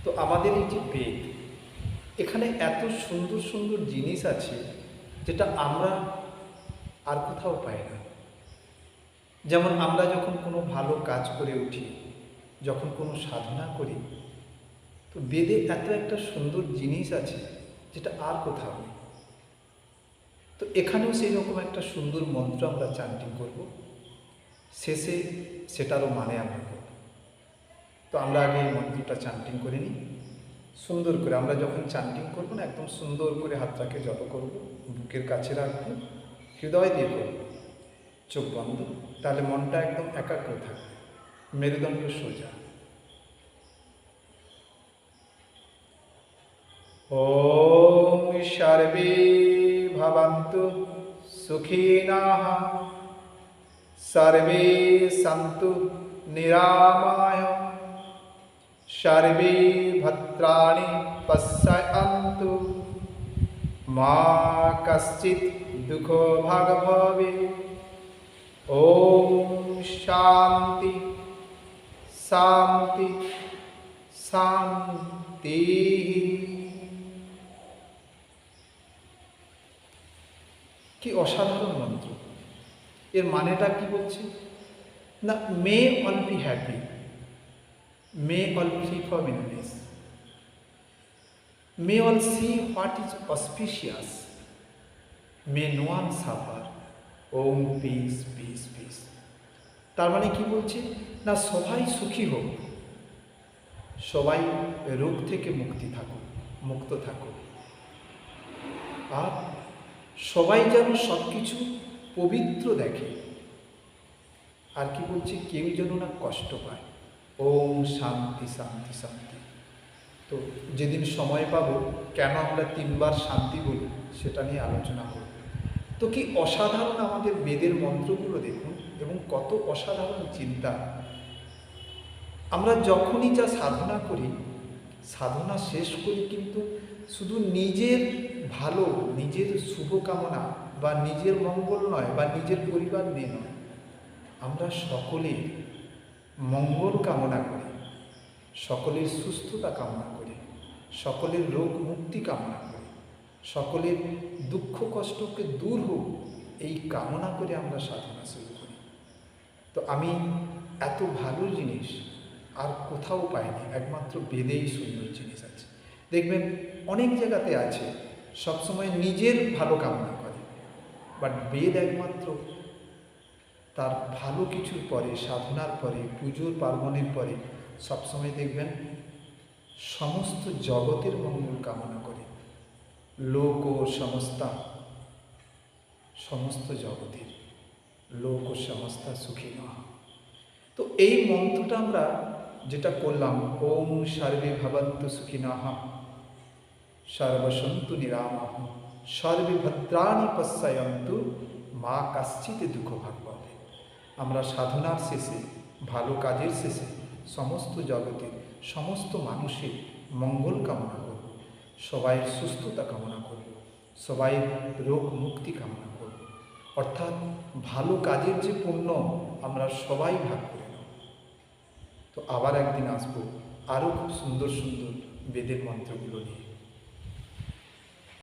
তো আমাদের এই যে বেদ, এখানে এত সুন্দর সুন্দর জিনিস আছে যেটা আমরা আর কোথাও পাই না। যেমন আমরা যখন কোনো ভালো কাজ করে উঠি, যখন কোনো সাধনা করি, তো বেদে এত একটা সুন্দর জিনিস আছে যেটা আর কোথাও নেই। তো এখানেও সেই রকম একটা সুন্দর মন্ত্র আমরা চান্টিং করব, শেষে সেটারও মানে আমরা করব। তো আমরা আগে এই মন্ত্রটা চান্টিং করে নিই সুন্দর করে। আমরা যখন চান্টিং করবো না, একদম সুন্দর করে হাতটাকে জড়ো করব, বুকের কাছে রাখবো, হৃদয় দিয়ে করব, চোখ বন্ধ, তাহলে মনটা একদম একাগ্র থাকবে, মেরুদণ্ড সোজা। ওম সর্বে ভবন্তু সুখিনঃ, সর্বে সন্তু নিরাময়, সর্বে ভদ্রাণি পশ্যন্তু, মা কশ্চিৎ দুঃখো ভাগ ভবেৎ। ওম শান্তি শান্তি শান্তি। কি অসাধারণ মন্ত্র! এর মানেটা কি বলছে না, may all be happy, may all free from illness, may all see what is auspicious, may no one suffer. Om peace peace peace. তার মানে কি বলছে না, সবাই সুখী হোক, সবাই রোগ থেকে মুক্ত থাকুক, আর সবাই যেন সব কিছু পবিত্র দেখে। আর কি বলছে, কেউ যেন না কষ্ট পায়। ওম শান্তি শান্তি শান্তি। তো যেদিন সময় পাবো কেন আমরা 3 বার শান্তি বলি সেটা নিয়ে আলোচনা করব। তো কি অসাধারণ আমাদের বেদের মন্ত্রগুলো দেখুন, এবং কত অসাধারণ চিন্তা। আমরা যখনই যা সাধনা করি, সাধনা শেষ করি কিন্তু শুধু নিজের ভালো, নিজের শুভকামনা বা নিজের মঙ্গল নয়, বা নিজের পরিবার নিয়ে নয়, আমরা সকলের মঙ্গল কামনা করি, সকলের সুস্থতা কামনা করি, সকলের রোগ মুক্তি কামনা করি, সকলের দুঃখ কষ্টকে দূর হোক এই কামনা করে আমরা সাধনা শুরু করি। তো আমি এত ভালো জিনিস আর কোথাও পাইনি, একমাত্র বেদেই সুন্দর জিনিস আছে। দেখবেন অনেক জায়গাতে আছে সবসময় নিজের ভালো কামনা করে, বাট বেদ একমাত্র তার ভালো কিছুর পরে, সাধনার পরে, পুজোর পার্বণের পরে সবসময় দেখবেন সমস্ত জগতের মঙ্গল কামনা করে। লোক ও সমস্তা, সমস্ত জগতের লোক ও সমস্তা সুখী নহ। তো এই মন্ত্রটা আমরা যেটা করলাম, ওম সর্বে ভবন্তু সুখিনঃ, সর্বসন্তু নিরাময়ঃ, সর্বে ভদ্রাণি পশ্যন্তু, মা কশ্চিৎ দুঃখো ভাগ ভবেৎ। আমরা সাধনার শেষে, ভালো কাজের শেষে সমস্ত জগতের সমস্ত মানুষের মঙ্গল কামনা করব, সবাই সুস্থতা কামনা করব, সবাই রোগ মুক্তি কামনা করব। অর্থাৎ ভালো কাজের যে পুণ্য আমরা সবাই ভাগ করে নেব। তো আবার একদিন আসবো আরও খুব সুন্দর সুন্দর বেদের মন্ত্রগুলো নিয়ে।